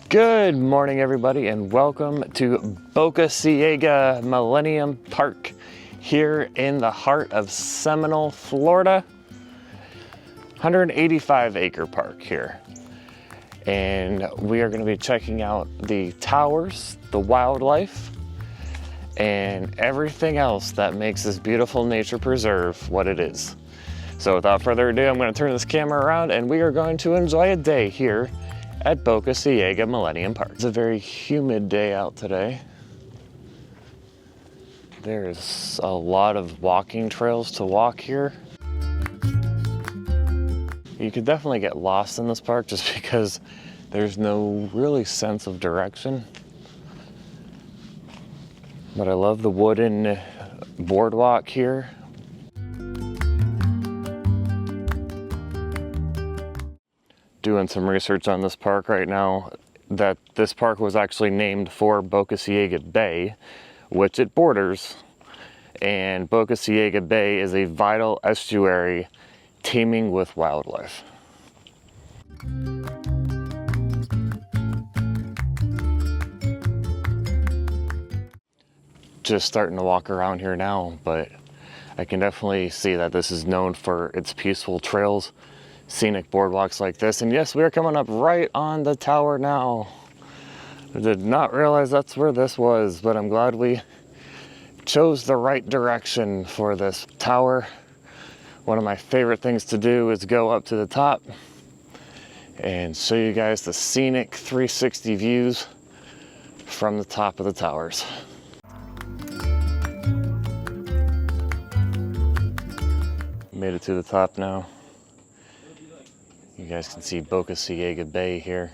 Good morning, everybody, and welcome to Boca Ciega Millennium Park here in the heart of Seminole, Florida. 185-acre park here. And we are going to be checking out the towers, the wildlife, and everything else that makes this beautiful nature preserve what it is. So without further ado, I'm going to turn this camera around and we are going to enjoy a day here at Boca Ciega Millennium Park. It's a very humid day out today. There's a lot of walking trails to walk here. You could definitely get lost in this park just because there's no really sense of direction. But I love the wooden boardwalk here. Doing some research on this park right now, that this park was actually named for Boca Ciega Bay, which it borders. And Boca Ciega Bay is a vital estuary teeming with wildlife. Just starting to walk around here now, but I can definitely see that this is known for its peaceful trails, scenic boardwalks like this. And yes, we are coming up right on the tower now. I did not realize that's where this was, but I'm glad we chose the right direction for this tower. One of my favorite things to do is go up to the top and show you guys the scenic 360 views from the top of the towers. Made it to the top now. You guys can see Boca Ciega Bay here.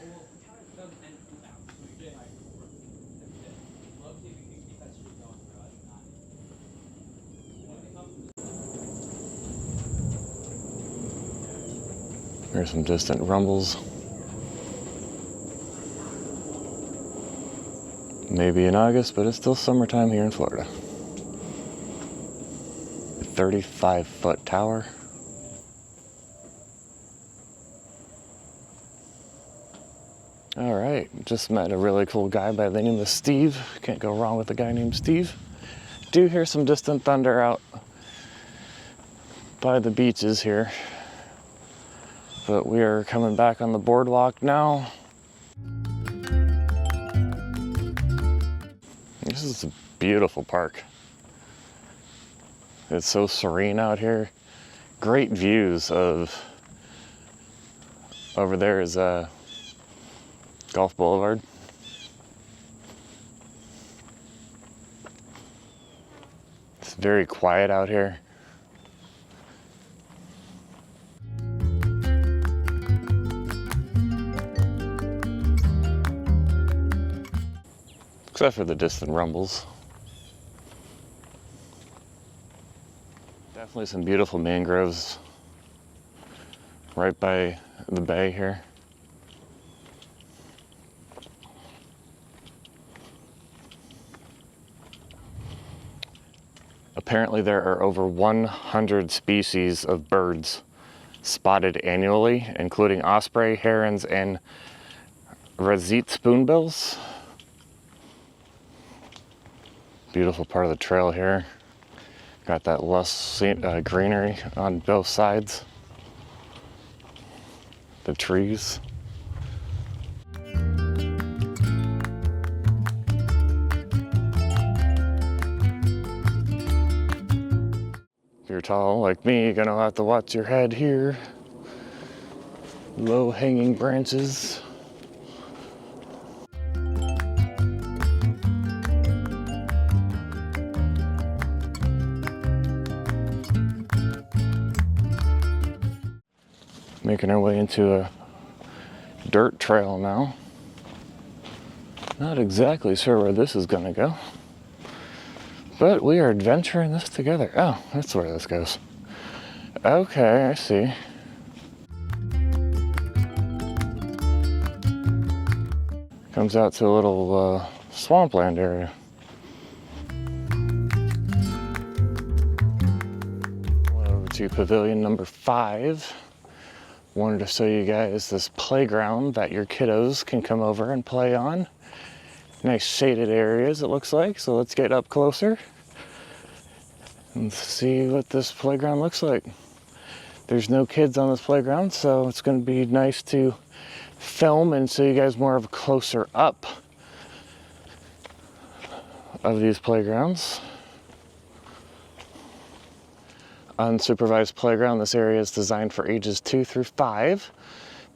There's some distant rumbles. Maybe in August, but it's still summertime here in Florida. 35-foot tower. All right, just met a really cool guy by the name of Steve. Can't go wrong with a guy named Steve. Do hear some distant thunder out by the beaches here. But we are coming back on the boardwalk now. This is a beautiful park. It's so serene out here. Great views of, over there is Gulf Boulevard. It's very quiet out here. Except for the distant rumbles. Definitely some beautiful mangroves right by the bay here. Apparently there are over 100 species of birds spotted annually, including osprey, herons, and roseate spoonbills. Beautiful part of the trail here. Got that lush greenery on both sides. The trees. If you're tall like me, you're gonna have to watch your head here. Low hanging branches. Making our way into a dirt trail now. Not exactly sure where this is gonna go, but we are adventuring this together. Oh, that's where this goes. Okay, I see. Comes out to a little swampland area. Over to pavilion number 5. wanted to show you guys this playground that your kiddos can come over and play on. Nice shaded areas it looks like, so let's get up closer and see what this playground looks like. There's no kids on this playground, so it's going to be nice to film and show you guys more of a closer up of these playgrounds. Unsupervised playground. This area is designed for ages 2 through 5.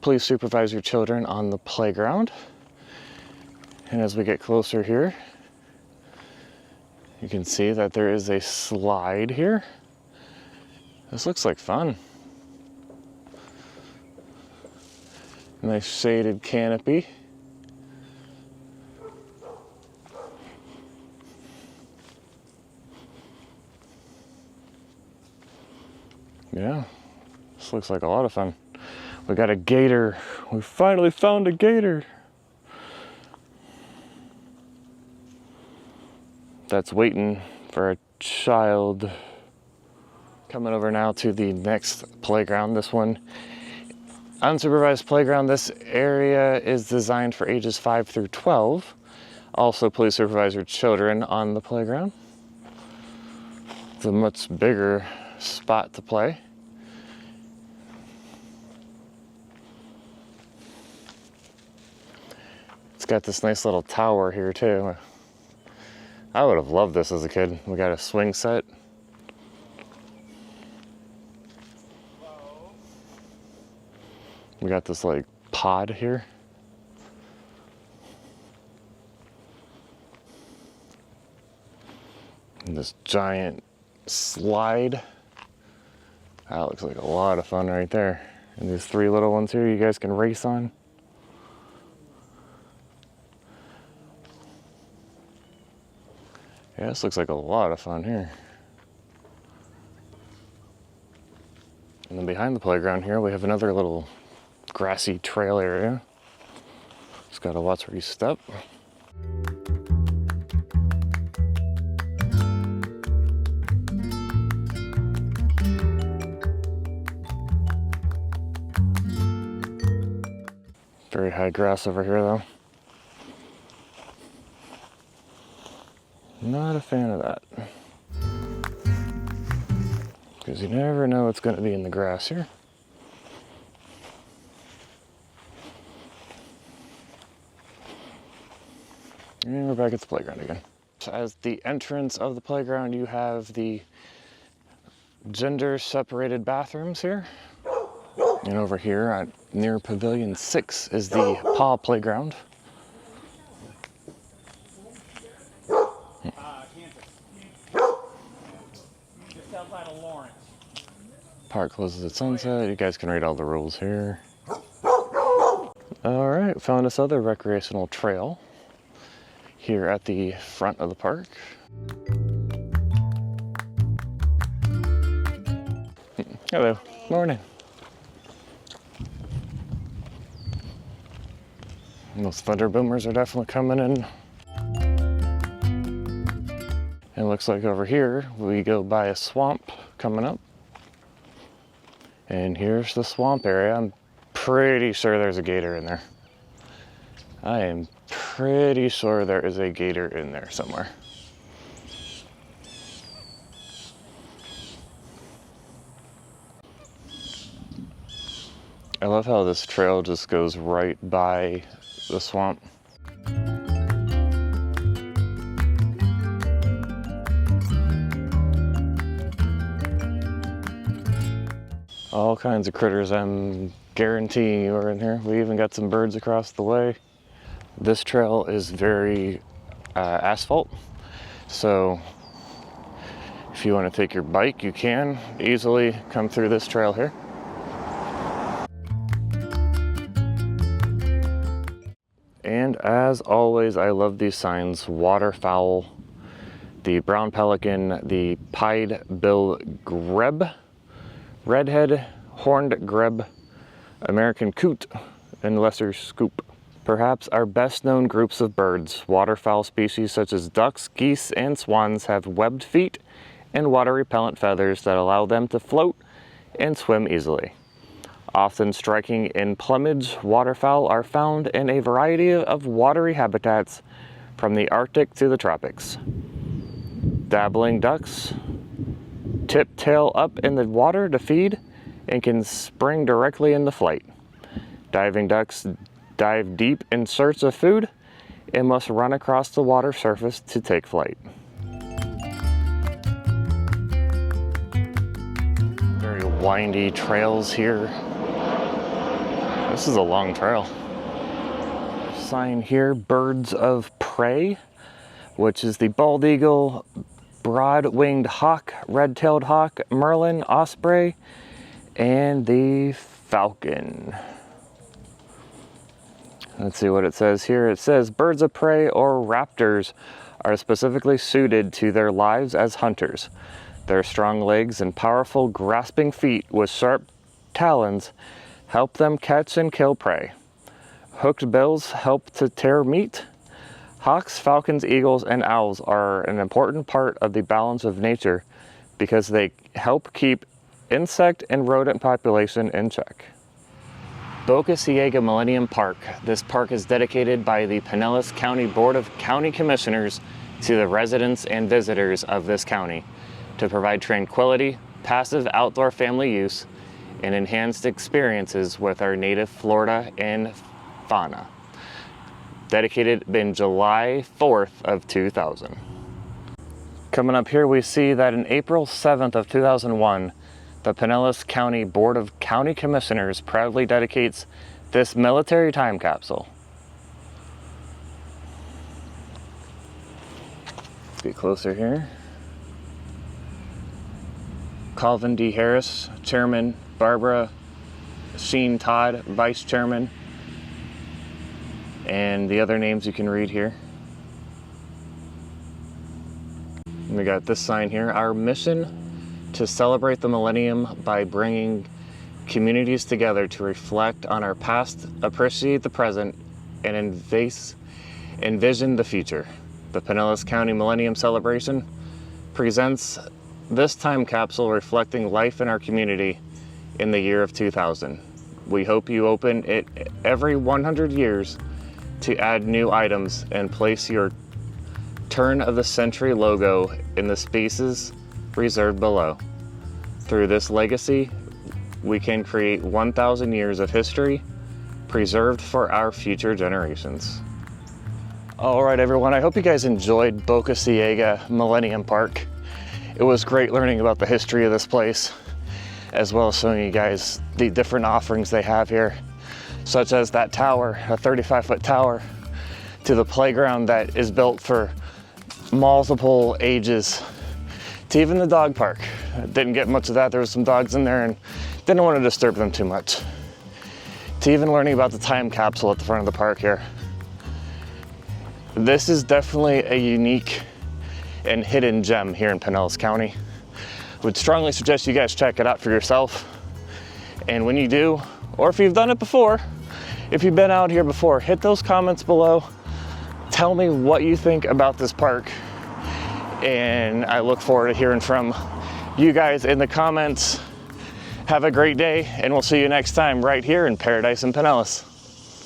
Please supervise your children on the playground. And as we get closer here, you can see that there is a slide here. This looks like fun. Nice shaded canopy. Yeah, this looks like a lot of fun. We got a gator. We finally found a gator. That's waiting for a child. Coming over now to the next playground. This one, unsupervised playground. This area is designed for ages 5 through 12. Also, please supervise your children on the playground. It's a much bigger spot to play. It's got this nice little tower here too. I would have loved this as a kid. We got a swing set. We got this like pod here. And this giant slide. That looks like a lot of fun right there. And these 3 little ones here you guys can race on. Yeah, this looks like a lot of fun here. And then behind the playground here, we have another little grassy trail area. Just gotta watch where you step. Very high grass over here though. Not a fan of that. Because you never know what's going to be in the grass here. And we're back at the playground again. So as the entrance of the playground, you have the gender separated bathrooms here. And over here near Pavilion 6 is the paw playground. Park closes at sunset. You guys can read all the rules here. All right, found this other recreational trail here at the front of the park. Hello, morning. And those thunder boomers are definitely coming in. And it looks like over here we go by a swamp coming up. And here's the swamp area. I'm pretty sure there's a gator in there. I am pretty sure there is a gator in there somewhere. I love how this trail just goes right by the swamp. All kinds of critters, I'm guaranteeing you, are in here. We even got some birds across the way. This trail is very asphalt, so if you want to take your bike, you can easily come through this trail here. And as always, I love these signs: waterfowl, the brown pelican, the pied-bill grebe, redhead horned grebe, American coot, and lesser scoop. Perhaps our best known groups of birds, waterfowl species such as ducks, geese, and swans have webbed feet and water-repellent feathers that allow them to float and swim easily. Often striking in plumage, waterfowl are found in a variety of watery habitats from the Arctic to the tropics. Dabbling ducks tip tail up in the water to feed and can spring directly into flight. Diving ducks dive deep in search of food and must run across the water surface to take flight. Very windy trails here. This is a long trail. Sign here, birds of prey, which is the bald eagle, broad-winged hawk, red-tailed hawk, merlin, osprey, and the falcon. Let's see what it says here. It says birds of prey or raptors are specifically suited to their lives as hunters. Their strong legs and powerful grasping feet with sharp talons help them catch and kill prey. Hooked bills help to tear meat. Hawks, falcons, eagles, and owls are an important part of the balance of nature because they help keep insect and rodent population in check. Boca Ciega Millennium Park. This park is dedicated by the Pinellas County Board of County Commissioners to the residents and visitors of this county to provide tranquility, passive outdoor family use, and enhanced experiences with our native flora and fauna. Dedicated in July 4th of 2000. Coming up here, we see that in April 7th of 2001, the Pinellas County Board of County Commissioners proudly dedicates this military time capsule. Let's get closer here. Calvin D. Harris, Chairman, Barbara Sheen Todd, Vice Chairman, and the other names you can read here. And we got this sign here, our mission to celebrate the millennium by bringing communities together to reflect on our past, appreciate the present, and envision the future. The Pinellas County Millennium Celebration presents this time capsule reflecting life in our community in the year of 2000. We hope you open it every 100 years to add new items and place your turn of the century logo in the spaces reserved below. Through this legacy, we can create 1,000 years of history preserved for our future generations. All right, everyone, I hope you guys enjoyed Boca Ciega Millennium Park. It was great learning about the history of this place, as well as showing you guys the different offerings they have here, such as that tower, a 35-foot tower, to the playground that is built for multiple ages, to even the dog park. Didn't get much of that. There was some dogs in there and didn't want to disturb them too much. To even learning about the time capsule at the front of the park here. This is definitely a unique and hidden gem here in Pinellas County. Would strongly suggest you guys check it out for yourself. And when you do, or if you've done it before, if you've been out here before, hit those comments below. Tell me what you think about this park. And I look forward to hearing from you guys in the comments. Have a great day, and we'll see you next time right here in Paradise in Pinellas.